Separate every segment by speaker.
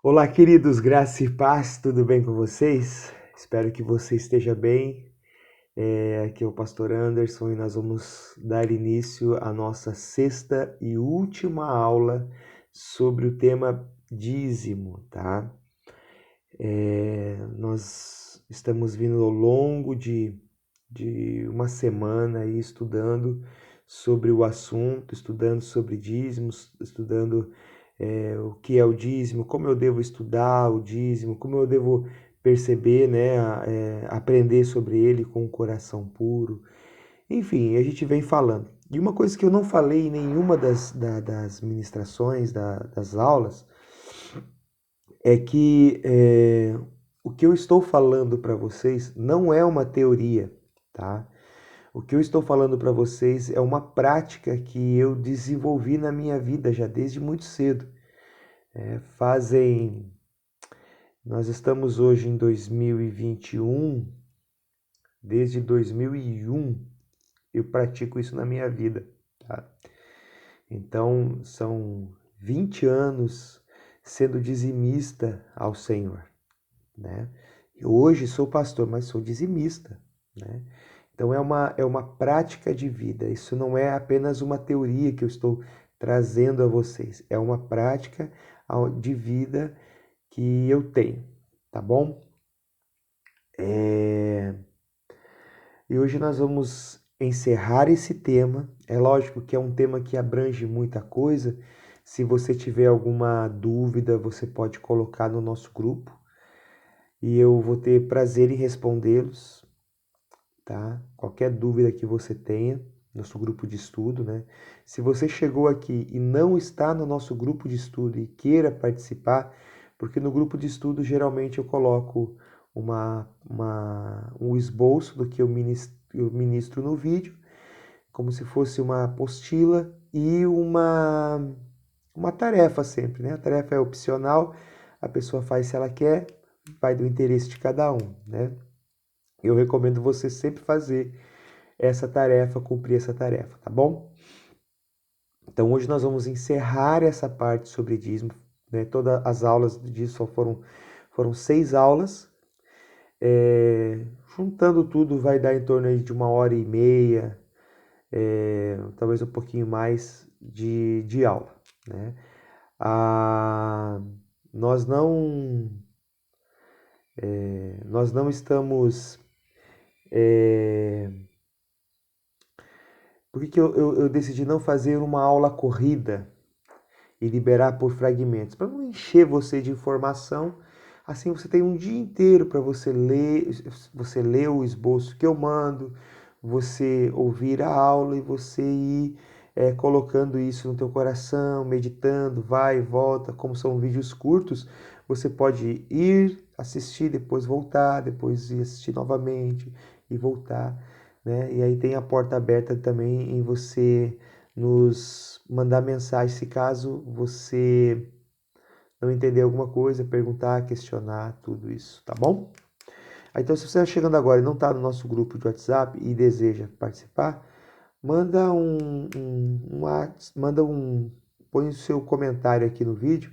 Speaker 1: Olá, queridos, graça e paz, tudo bem com vocês? Espero que você esteja bem. Aqui é o Pastor Anderson e nós vamos dar início à nossa sexta e última aula sobre o tema dízimo, tá? Nós estamos vindo ao longo de uma semana aí estudando sobre o assunto, estudando sobre dízimos, estudando o que é o dízimo, como eu devo estudar o dízimo, como eu devo perceber, né, aprender sobre ele com o coração puro. Enfim, a gente vem falando. E uma coisa que eu não falei em nenhuma das ministrações, das aulas, é que o que eu estou falando para vocês não é uma teoria, tá? O que eu estou falando para vocês é uma prática que eu desenvolvi na minha vida já desde muito cedo. Fazem. Nós estamos hoje em 2021, desde 2001 eu pratico isso na minha vida, tá? Então são 20 anos sendo dizimista ao Senhor, né? Eu hoje sou pastor, mas sou dizimista, né? Então é uma prática de vida. Isso não é apenas uma teoria que eu estou trazendo a vocês. É uma prática de vida que eu tenho, tá bom? E hoje nós vamos encerrar esse tema. É lógico que é um tema que abrange muita coisa. Se você tiver alguma dúvida, você pode colocar no nosso grupo e eu vou ter prazer em respondê-los, tá? Qualquer dúvida que você tenha, nosso grupo de estudo, né? Se você chegou aqui e não está no nosso grupo de estudo e queira participar, porque no grupo de estudo geralmente eu coloco um esboço do que eu ministro no vídeo, como se fosse uma apostila e uma tarefa sempre, né? A tarefa é opcional, a pessoa faz se ela quer, vai do interesse de cada um, né? Eu recomendo você sempre fazer essa tarefa, cumprir essa tarefa, tá bom? Então hoje nós vamos encerrar essa parte sobre dízimo, né? Todas as aulas disso foram 6 aulas. Juntando tudo vai dar em torno aí de 1h30, talvez um pouquinho mais de aula, né? Ah, nós não, nós não estamos. Por que eu decidi não fazer uma aula corrida e liberar por fragmentos? Para não encher você de informação. Assim você tem um dia inteiro para você ler o esboço que eu mando, você ouvir a aula e você ir colocando isso no teu coração, meditando, vai e volta. Como são vídeos curtos, você pode ir assistir, depois voltar, depois ir assistir novamente e voltar, né? E aí tem a porta aberta também em você nos mandar mensagem se caso você não entender alguma coisa, perguntar, questionar, tudo isso, tá bom? Então, se você está chegando agora e não está no nosso grupo de WhatsApp e deseja participar, manda põe o seu comentário aqui no vídeo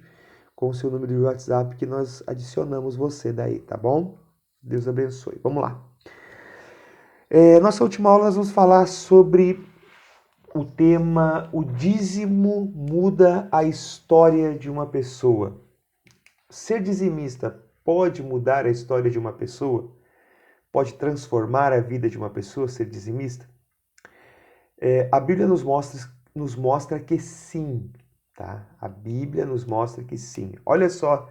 Speaker 1: com o seu número de WhatsApp que nós adicionamos você daí, tá bom? Deus abençoe. Vamos lá. Nossa última aula nós vamos falar sobre o tema O dízimo muda a história de uma pessoa. Ser dizimista pode mudar a história de uma pessoa? Pode transformar a vida de uma pessoa ser dizimista? A Bíblia nos mostra que sim, tá? A Bíblia nos mostra que sim. Olha só,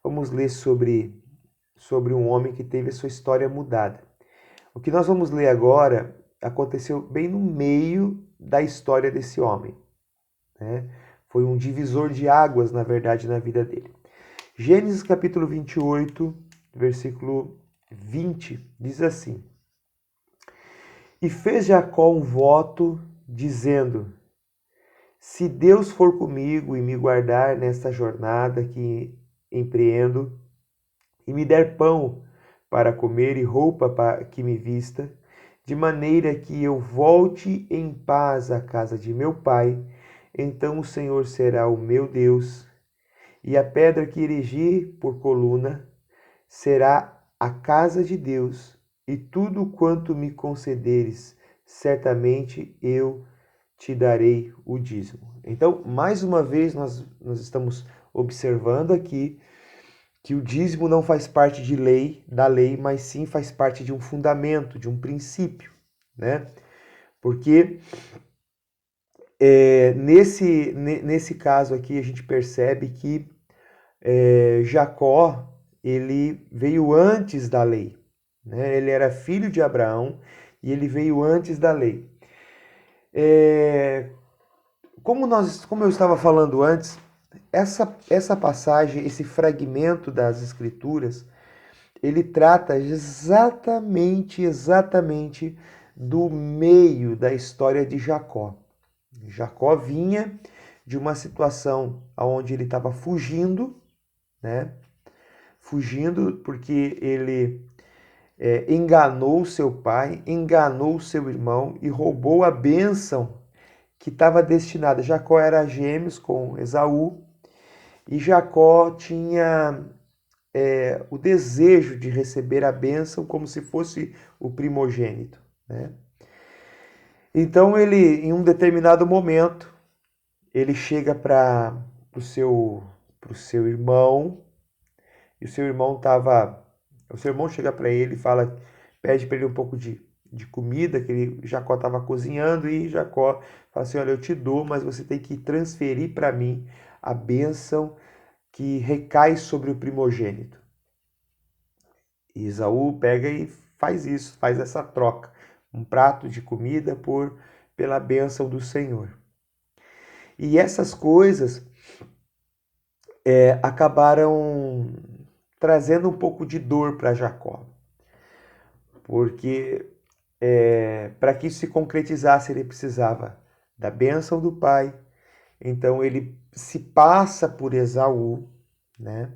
Speaker 1: vamos ler sobre um homem que teve a sua história mudada. O que nós vamos ler agora aconteceu bem no meio da história desse homem, né? Foi um divisor de águas, na verdade, na vida dele. Gênesis capítulo 28, versículo 20, diz assim: E fez Jacó um voto, dizendo: Se Deus for comigo e me guardar nesta jornada que empreendo, e me der pão para comer e roupa para que me vista, de maneira que eu volte em paz à casa de meu pai, então o Senhor será o meu Deus, e a pedra que erigi por coluna será a casa de Deus, e tudo quanto me concederes, certamente eu te darei o dízimo. Então, mais uma vez, nós estamos observando aqui que o dízimo não faz parte da lei, mas sim faz parte de um fundamento, de um princípio, né? Porque nesse caso aqui a gente percebe que Jacó ele veio antes da lei, né? Ele era filho de Abraão e ele veio antes da lei. Como eu estava falando antes, essa passagem, esse fragmento das Escrituras, ele trata exatamente do meio da história de Jacó. Jacó vinha de uma situação onde ele estava fugindo, né? Fugindo porque ele enganou seu pai, enganou seu irmão e roubou a bênção que estava destinada. Jacó era gêmeos com Esaú e Jacó tinha o desejo de receber a bênção como se fosse o primogênito, né? Então ele, em um determinado momento, ele chega para o seu irmão e o seu irmão chega para ele e pede para ele um pouco de comida que Jacó estava cozinhando e Jacó fala assim, olha, eu te dou, mas você tem que transferir para mim a bênção que recai sobre o primogênito. E Esaú pega e faz isso, faz essa troca, um prato de comida pela bênção do Senhor. E essas coisas acabaram trazendo um pouco de dor para Jacó, porque para que isso se concretizasse ele precisava da bênção do pai. Então ele se passa por Esaú, né?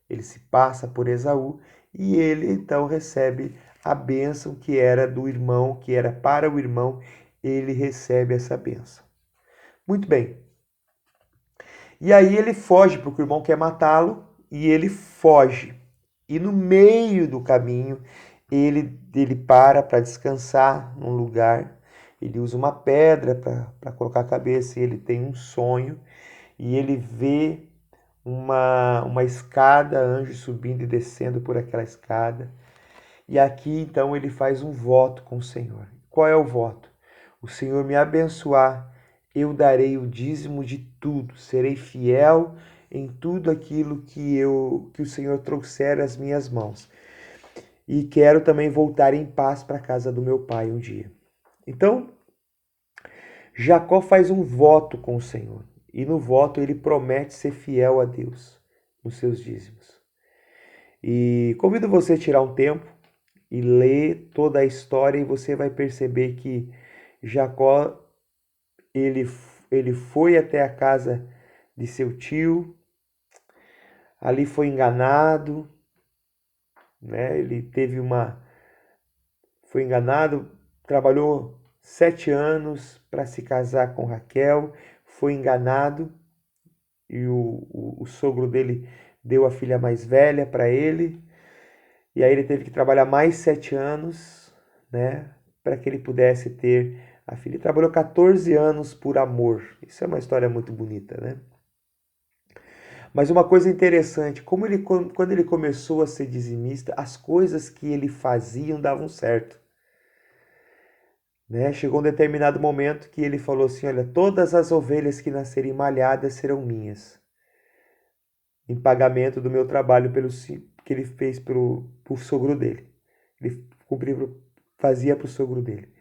Speaker 1: Ele se passa por Esaú e ele então recebe a bênção que era do irmão, que era para o irmão, ele recebe essa bênção. Muito bem. E aí ele foge porque o irmão quer matá-lo e ele foge. E no meio do caminho ele para descansar num lugar. Ele usa uma pedra para colocar a cabeça e ele tem um sonho e ele vê uma escada, anjos subindo e descendo por aquela escada. E aqui então ele faz um voto com o Senhor. Qual é o voto? O Senhor me abençoar, eu darei o dízimo de tudo, serei fiel em tudo aquilo que o Senhor trouxer às minhas mãos. E quero também voltar em paz para a casa do meu pai um dia. Então, Jacó faz um voto com o Senhor. E no voto ele promete ser fiel a Deus nos seus dízimos. E convido você a tirar um tempo e ler toda a história e você vai perceber que Jacó ele foi até a casa de seu tio, ali foi enganado, né? Foi enganado, trabalhou 7 anos para se casar com Raquel, foi enganado e o sogro dele deu a filha mais velha para ele. E aí ele teve que trabalhar mais 7 anos, né, para que ele pudesse ter a filha. Ele trabalhou 14 anos por amor. Isso é uma história muito bonita, né? Mas uma coisa interessante, quando ele começou a ser dizimista, as coisas que ele fazia davam certo. Né? Chegou um determinado momento que ele falou assim, olha, todas as ovelhas que nascerem malhadas serão minhas, em pagamento do meu trabalho que ele fez pro sogro dele. Ele fazia para o sogro dele.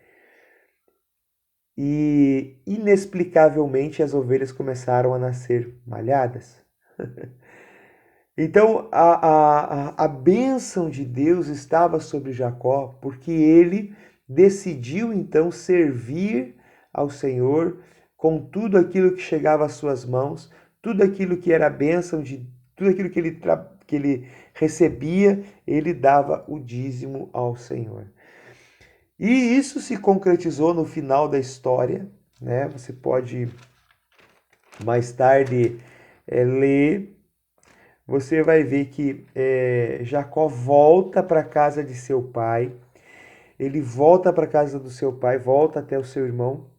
Speaker 1: E inexplicavelmente as ovelhas começaram a nascer malhadas. Então a bênção de Deus estava sobre Jacó, porque ele decidiu então servir ao Senhor com tudo aquilo que chegava às suas mãos, tudo aquilo que era a bênção tudo aquilo que ele recebia, ele dava o dízimo ao Senhor. E isso se concretizou no final da história, né? Você pode mais tarde ler você vai ver que Jacó volta para a casa de seu pai, ele volta para a casa do seu pai, volta até o seu irmão.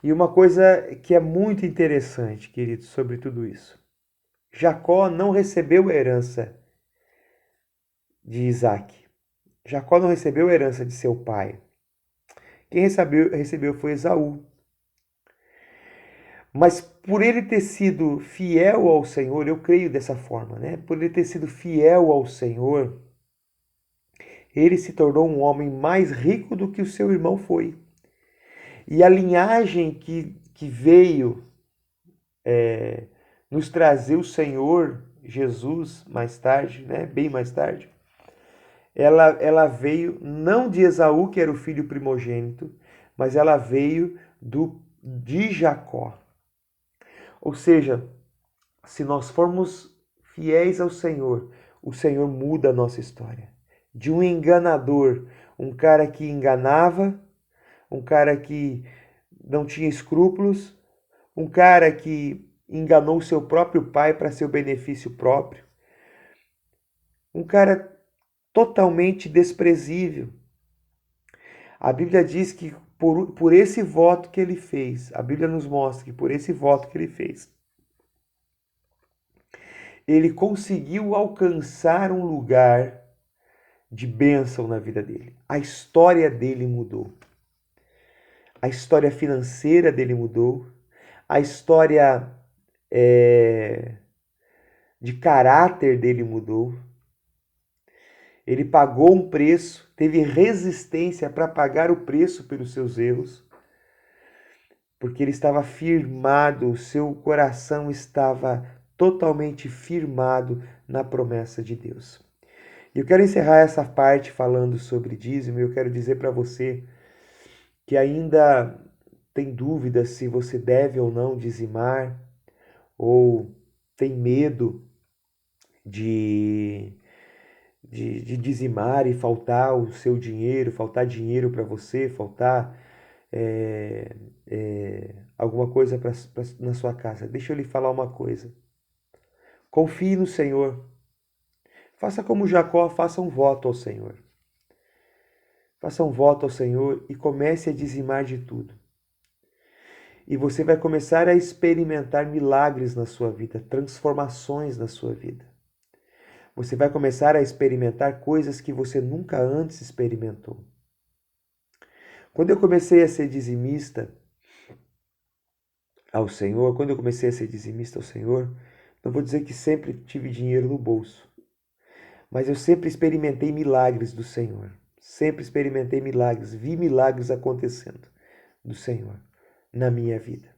Speaker 1: E uma coisa que é muito interessante, querido, sobre tudo isso. Jacó não recebeu a herança de Isaac. Jacó não recebeu a herança de seu pai. Quem recebeu foi Esaú. Mas por ele ter sido fiel ao Senhor, eu creio dessa forma, né? Por ele ter sido fiel ao Senhor, ele se tornou um homem mais rico do que o seu irmão foi. E a linhagem que veio nos trazer o Senhor Jesus mais tarde, né? Bem mais tarde, ela veio não de Esaú, que era o filho primogênito, mas ela veio de Jacó. Ou seja, se nós formos fiéis ao Senhor, o Senhor muda a nossa história. De um enganador, um cara que enganava, um cara que não tinha escrúpulos, um cara que enganou seu próprio pai para seu benefício próprio, um cara totalmente desprezível. A Bíblia diz que por esse voto que ele fez, a Bíblia nos mostra que por esse voto que ele fez, ele conseguiu alcançar um lugar de bênção na vida dele. A história dele mudou. A história financeira dele mudou. A história de caráter dele mudou. Ele pagou um preço, teve resistência para pagar o preço pelos seus erros, porque ele estava firmado, o seu coração estava totalmente firmado na promessa de Deus. E eu quero encerrar essa parte falando sobre dízimo, e eu quero dizer para você que ainda tem dúvida se você deve ou não dizimar, ou tem medo de dizimar e faltar o seu dinheiro, faltar dinheiro para você, faltar alguma coisa na sua casa. Deixa eu lhe falar uma coisa. Confie no Senhor. Faça como Jacó, faça um voto ao Senhor. Faça um voto ao Senhor e comece a dizimar de tudo. E você vai começar a experimentar milagres na sua vida, transformações na sua vida. Você vai começar a experimentar coisas que você nunca antes experimentou. Quando eu comecei a ser dizimista ao Senhor, não vou dizer que sempre tive dinheiro no bolso, mas eu sempre experimentei milagres do Senhor. Sempre experimentei milagres, vi milagres acontecendo do Senhor na minha vida.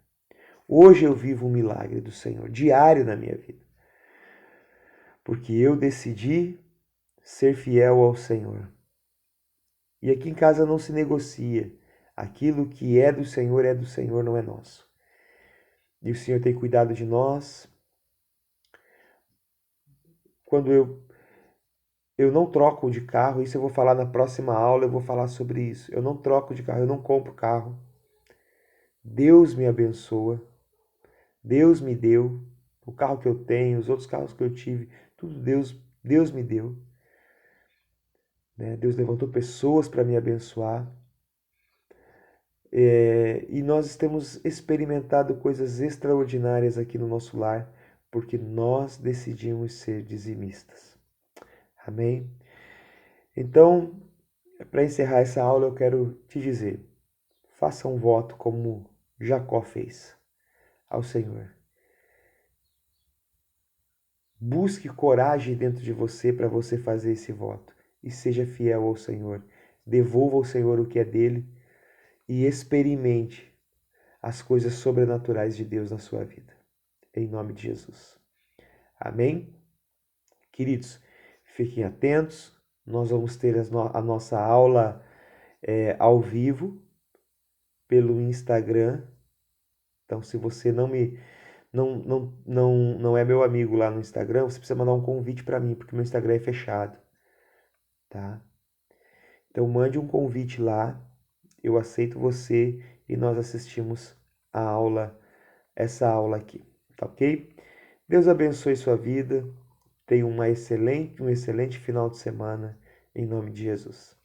Speaker 1: Hoje eu vivo um milagre do Senhor, diário na minha vida. Porque eu decidi ser fiel ao Senhor. E aqui em casa não se negocia. Aquilo que é do Senhor, não é nosso. E o Senhor tem cuidado de nós. Quando eu não troco de carro, isso eu vou falar na próxima aula, eu vou falar sobre isso. Eu não troco de carro, eu não compro carro. Deus me abençoa. Deus me deu. O carro que eu tenho, os outros carros que eu tive, tudo Deus me deu. Deus levantou pessoas para me abençoar. E nós temos experimentado coisas extraordinárias aqui no nosso lar, porque nós decidimos ser dizimistas. Amém? Então, para encerrar essa aula, eu quero te dizer: faça um voto como Jacó fez ao Senhor. Busque coragem dentro de você para você fazer esse voto e seja fiel ao Senhor. Devolva ao Senhor o que é dele e experimente as coisas sobrenaturais de Deus na sua vida. Em nome de Jesus. Amém? Queridos, fiquem atentos. Nós vamos ter a nossa aula ao vivo pelo Instagram. Então, se você não é meu amigo lá no Instagram, você precisa mandar um convite para mim, porque meu Instagram é fechado, tá? Então, mande um convite lá, eu aceito você e nós assistimos essa aula aqui, tá ok? Deus abençoe sua vida, Tenha um excelente final de semana, em nome de Jesus.